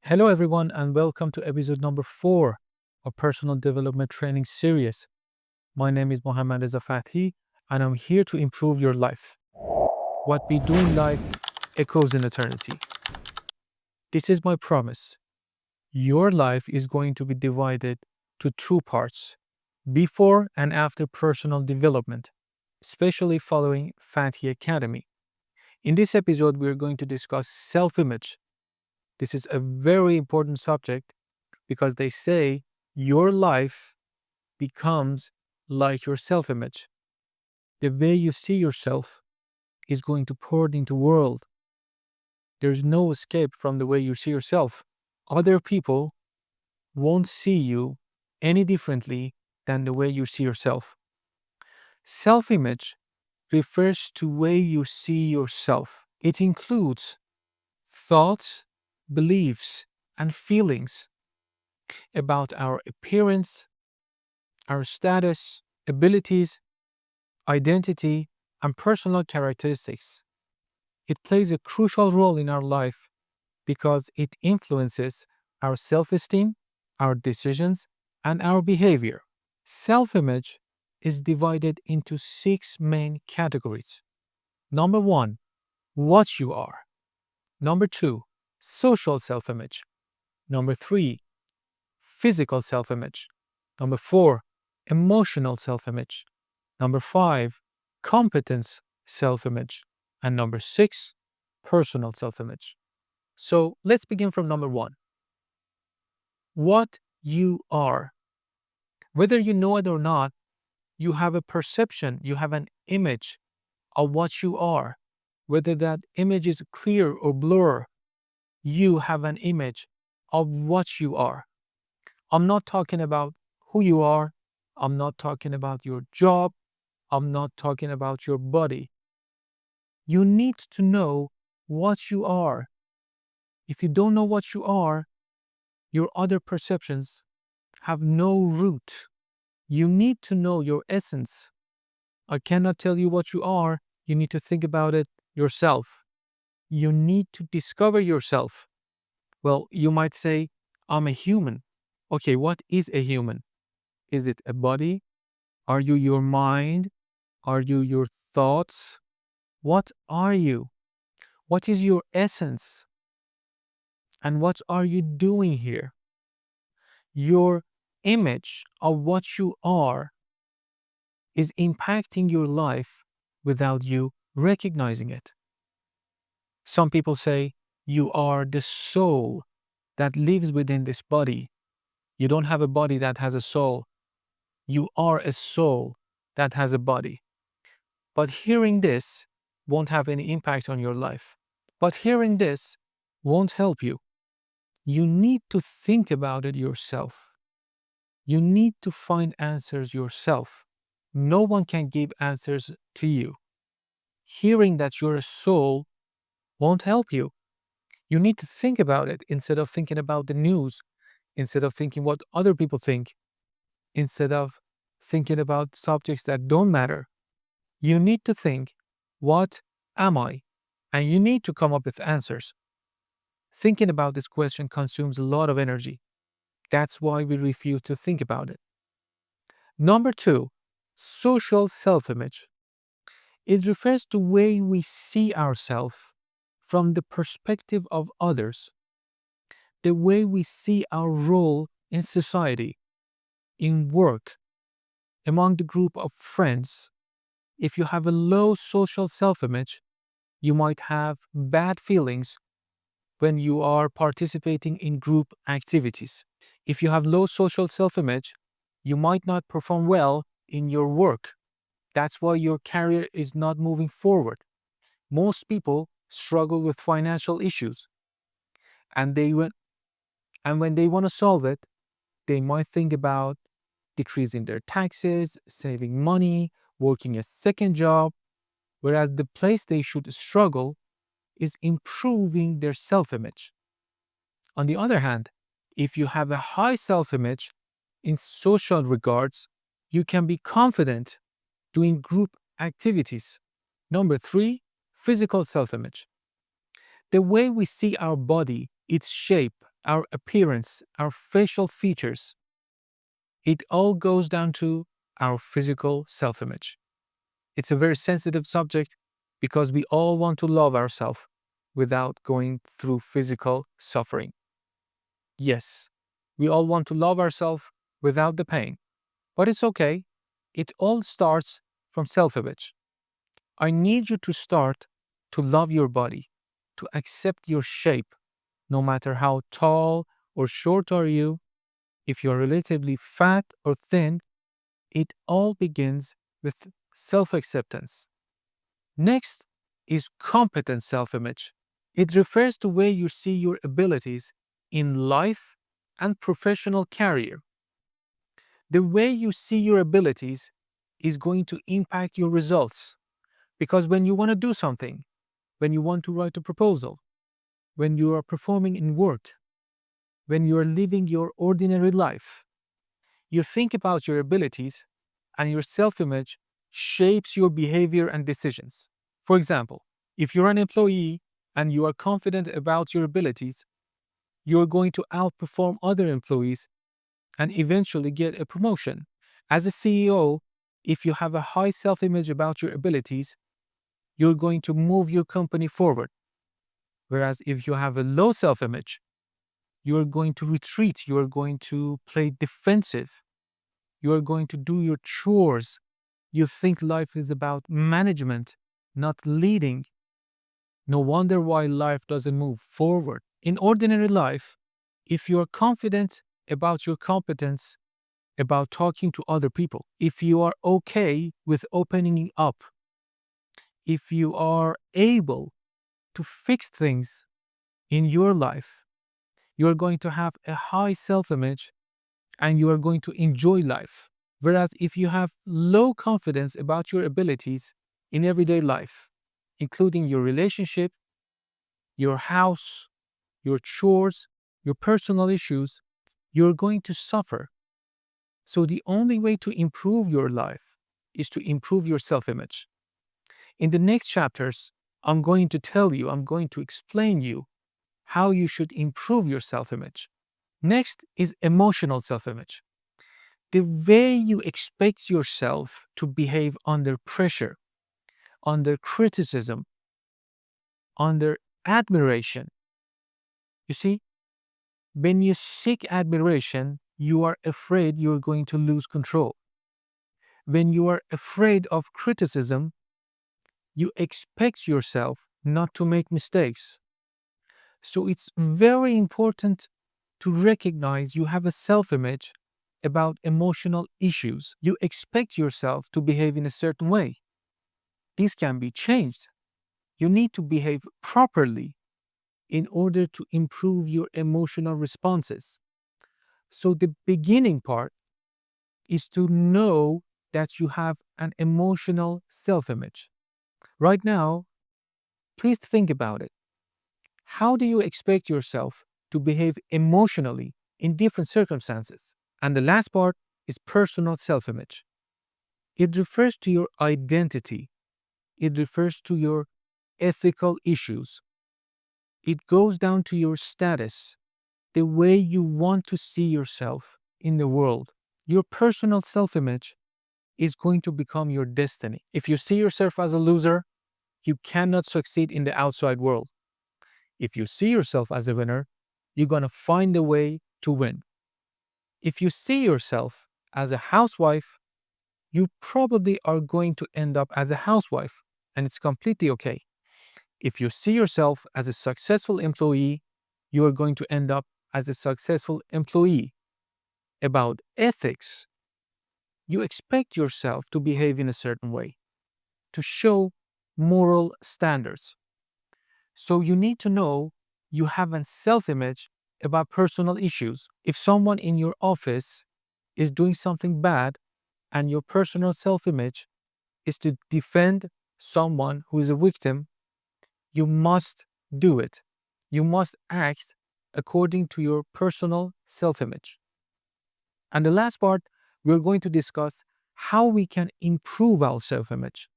Hello, everyone, and welcome to episode number 4 of Personal Development Training Series. My name is Mohammad Reza Fathi, and I'm here to improve your life. What we do in life echoes in eternity. This is my promise. Your life is going to be divided to two parts before and after personal development, especially following Fathi Academy. In this episode, we're going to discuss self image. This is a very important subject because they say your life becomes like your self image. The way you see yourself is going to pour into the world. There's no escape from the way you see yourself. Other people won't see you any differently than the way you see yourself. Self image refers to way you see yourself. It includes thoughts, beliefs, and feelings about our appearance, our status, abilities, identity, and personal characteristics. It plays a crucial role in our life because it influences our self esteem, our decisions, and our behavior. Self image is divided into 6 main categories. Number 1, what you are. Number 2, social self image. Number 3, physical self image. Number 4, emotional self image. Number 5, competence self image. And number 6, personal self image. So let's begin from number 1. What you are. Whether you know it or not, you have a perception, you have an image of what you are. Whether that image is clear or blur, you have an image of what you are. I'm not talking about who you are. I'm not talking about your job. I'm not talking about your body. You need to know what you are. If you don't know what you are, your other perceptions have no root. You need to know your essence. I cannot tell you what you are. You need to think about it yourself. You need to discover yourself. Well, you might say, I'm a human. Okay, what is a human? Is it a body? Are you your mind? Are you your thoughts? What are you? What is your essence? And what are you doing here? Your image of what you are is impacting your life without you recognizing it. Some people say you are the soul that lives within this body. You don't have a body that has a soul. You are a soul that has a body. But hearing this won't have any impact on your life. But hearing this won't help you. You need to think about it yourself. You need to find answers yourself. No one can give answers to you. Hearing that you're a soul won't help you. You need to think about it instead of thinking about the news, instead of thinking what other people think, instead of thinking about subjects that don't matter. You need to think, what am I? And you need to come up with answers. Thinking about this question consumes a lot of energy. That's why we refuse to think about it. Number 2, social self-image. It refers to the way we see ourselves from the perspective of others, the way we see our role in society, in work, among the group of friends. If you have a low social self-image, you might have bad feelings when you are participating in group activities. If you have low social self-image, you might not perform well in your work. That's why your career is not moving forward. Most people struggle with financial issues, and when they want to solve it, they might think about decreasing their taxes, saving money, working a second job, whereas the place they should struggle is improving their self-image. On the other hand, if you have a high self-image in social regards, you can be confident doing group activities. Number 3, physical self-image. The way we see our body, its shape, our appearance, our facial features. It all goes down to our physical self image. It's a very sensitive subject because we all want to love ourselves without going through physical suffering. Yes, we all want to love ourselves without the pain, but it's okay. It all starts from self image. I need you to start to love your body, to accept your shape, no matter how tall or short are you, if you're relatively fat or thin, it all begins with self acceptance. Next is competent self image. It refers to where you see your abilities in life and professional career. The way you see your abilities is going to impact your results because when you want to do something, when you want to write a proposal, when you are performing in work, when you are living your ordinary life, you think about your abilities and your self image shapes your behavior and decisions. For example, if you're an employee and you are confident about your abilities, you're going to outperform other employees and eventually get a promotion. As a CEO, if you have a high self image about your abilities, you're going to move your company forward. Whereas if you have a low self image, you're going to retreat, you're going to play defensive, you're going to do your chores. You think life is about management, not leading. No wonder why life doesn't move forward. In ordinary life, if you're confident about your competence, about talking to other people, if you are okay with opening up, if you are able to fix things in your life, you're going to have a high self image and you are going to enjoy life. Whereas if you have low confidence about your abilities in everyday life, including your relationship, your house, your chores, your personal issues, you're going to suffer. So the only way to improve your life is to improve your self image. In the next chapters, I'm going to tell you, I'm going to explain you how you should improve your self image. Next is emotional self image. The way you expect yourself to behave under pressure, under criticism, under admiration. You see, when you seek admiration, you are afraid you're going to lose control. When you are afraid of criticism, you expect yourself not to make mistakes. So it's very important to recognize you have a self image about emotional issues. You expect yourself to behave in a certain way. These can be changed. You need to behave properly in order to improve your emotional responses. So the beginning part is to know that you have an emotional self image. Right now, please think about it. How do you expect yourself to behave emotionally in different circumstances? And the last part is personal self image. It refers to your identity, it refers to your ethical issues, it goes down to your status, the way you want to see yourself in the world. Your personal self image is going to become your destiny. If you see yourself as a loser, you cannot succeed in the outside world. If you see yourself as a winner, you're going to find a way to win. If you see yourself as a housewife, you probably are going to end up as a housewife, and it's completely okay. If you see yourself as a successful employee, you are going to end up as a successful employee. About ethics, you expect yourself to behave in a certain way, to show moral standards. So you need to know you have a self image about personal issues. If someone in your office is doing something bad and your personal self image is to defend someone who is a victim, you must do it. You must act according to your personal self image. And the last part, we're going to discuss how we can improve our self image.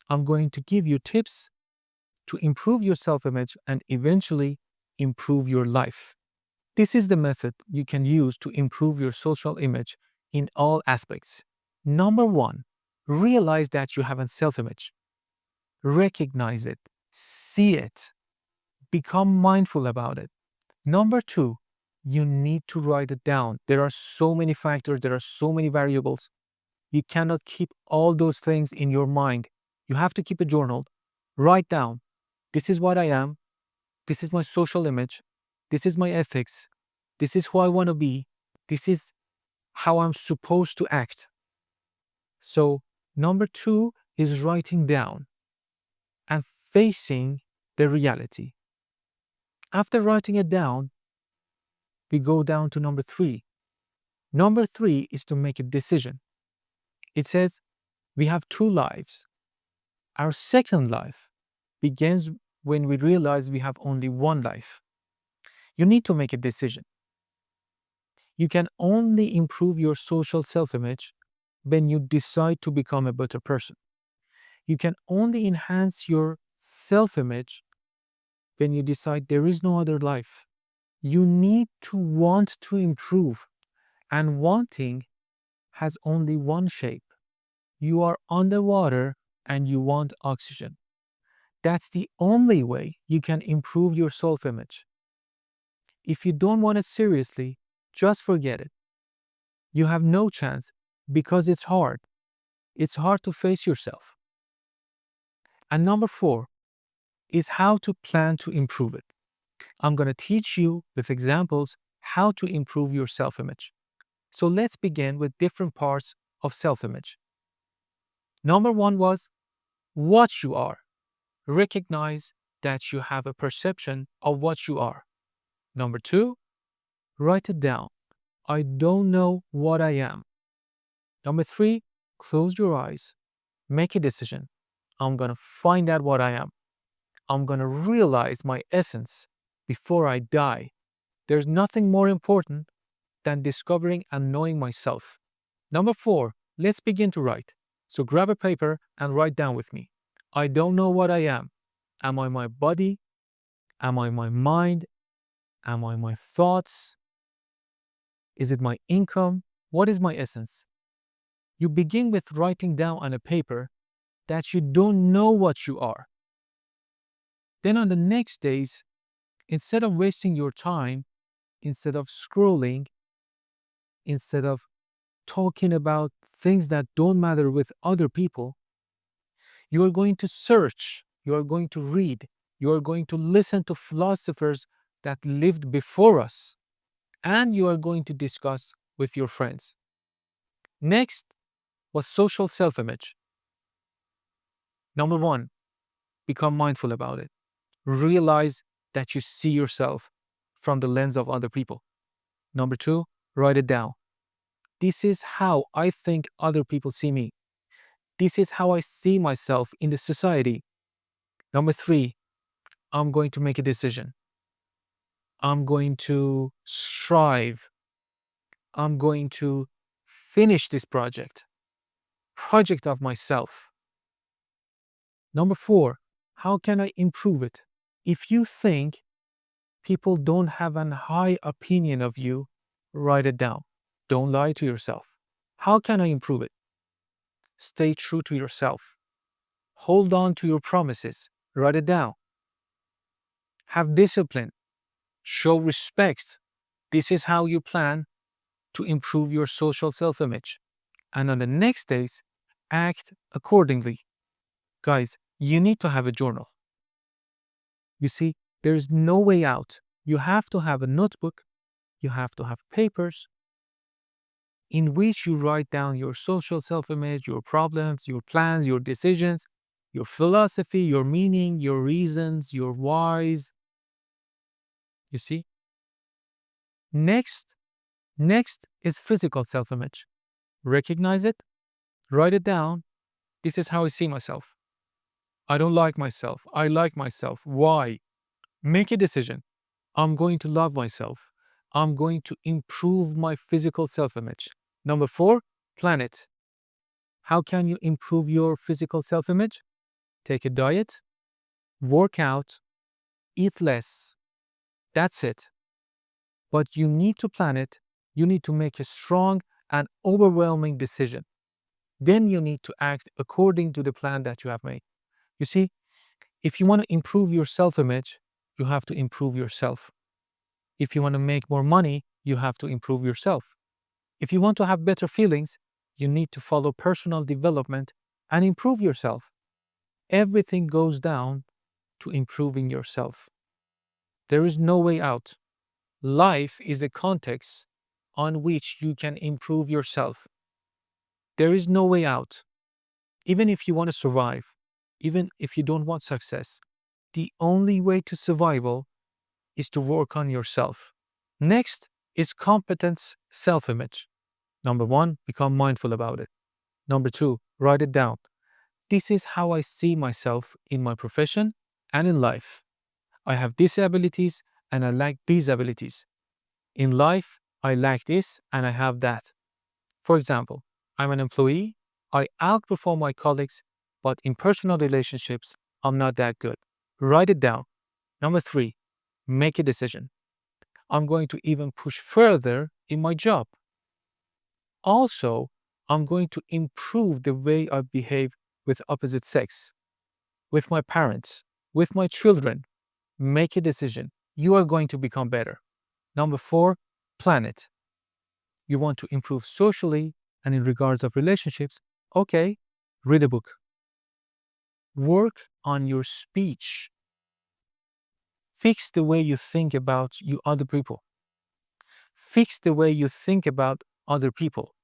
I'm going to give you tips to improve your self image and eventually improve your life. This is the method you can use to improve your social image in all aspects. Number one, realize that you have a self image. Recognize it, see it, become mindful about it. Number two, you need to write it down. There are so many factors, there are so many variables. You cannot keep all those things in your mind. You have to keep a journal. Write down, this is what I am, this is my social image, this is my ethics, this is who I want to be, this is how I'm supposed to act. So, number two is writing down and facing the reality. After writing it down, we go down to number three. Number three is to make a decision. It says we have two lives. Our second life begins when we realize we have only one life. You need to make a decision. You can only improve your social self image when you decide to become a better person. You can only enhance your self image when you decide there is no other life. You need to want to improve, and wanting has only one shape. You are underwater and you want oxygen. That's the only way you can improve your self image. If you don't want it seriously, just forget it. You have no chance because it's hard. It's hard to face yourself. And number four is how to plan to improve it. I'm going to teach you with examples how to improve your self image. So let's begin with different parts of self image. Number one was what you are. Recognize that you have a perception of what you are. Number two, write it down. I don't know what I am. Number three, close your eyes. Make a decision. I'm going to find out what I am. I'm going to realize my essence before I die. There's nothing more important than discovering and knowing myself. Number four, let's begin to write. So grab a paper and write down with me. I don't know what I am. Am I my body? Am I my mind? Am I my thoughts? Is it my income? What is my essence? You begin with writing down on a paper that you don't know what you are. Then on the next days, instead of wasting your time, instead of scrolling, instead of talking about things that don't matter with other people, you are going to search, you are going to read, you are going to listen to philosophers that lived before us, and you are going to discuss with your friends. Next was social self image. Number one, become mindful about it. Realize that you see yourself from the lens of other people. Number two, write it down. This is how I think other people see me. This is how I see myself in the society. Number three, I'm going to make a decision. I'm going to strive. I'm going to finish this project of myself. Number four, how can I improve it? If you think people don't have a high opinion of you, write it down. Don't lie to yourself. How can I improve it? Stay true to yourself. Hold on to your promises. Write it down. Have discipline. Show respect. This is how you plan to improve your social self image. And on the next days, act accordingly. Guys, you need to have a journal. You see, there's no way out. You have to have a notebook, you have to have papers in which you write down your social self image, your problems, your plans, your decisions, your philosophy, your meaning, your reasons, your whys. You see? Next is physical self image. Recognize it, write it down. This is how I see myself. I don't like myself. I like myself. Why? Make a decision. I'm going to love myself. I'm going to improve my physical self image. Number four, plan it. How can you improve your physical self image? Take a diet, work out, eat less. That's it. but you need to plan it. You need to make a strong and overwhelming decision. Then you need to act according to the plan that you have made. You see, if you want to improve your self image, you have to improve yourself. If you want to make more money, you have to improve yourself. If you want to have better feelings, you need to follow personal development and improve yourself. Everything goes down to improving yourself. There is no way out. Life is a context on which you can improve yourself. There is no way out. Even if you want to survive, even if you don't want success, the only way to survival is to work on yourself. Next is competence self image. Number one, become mindful about it. Number two, write it down. This is how I see myself in my profession and in life. I have these abilities and I lack these abilities. In life, I lack this and I have that. For example, I'm an employee, I outperform my colleagues, but in personal relationships, I'm not that good. Write it down. Number three, make a decision. I'm going to even push further in my job. Also, I'm going to improve the way I behave with opposite sex, with my parents, with my children. Make a decision. You are going to become better. Number four, plan it. You want to improve socially and in regards of relationships. Okay, read a book. Work on your speech. Fix the way you think about you other people. Fix the way you think about other people.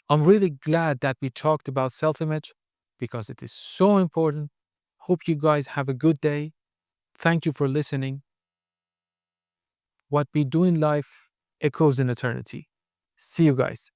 I'm really glad that we talked about self-image because it is so important. Hope you guys have a good day. Thank you for listening. What we do in life echoes in eternity. See you guys.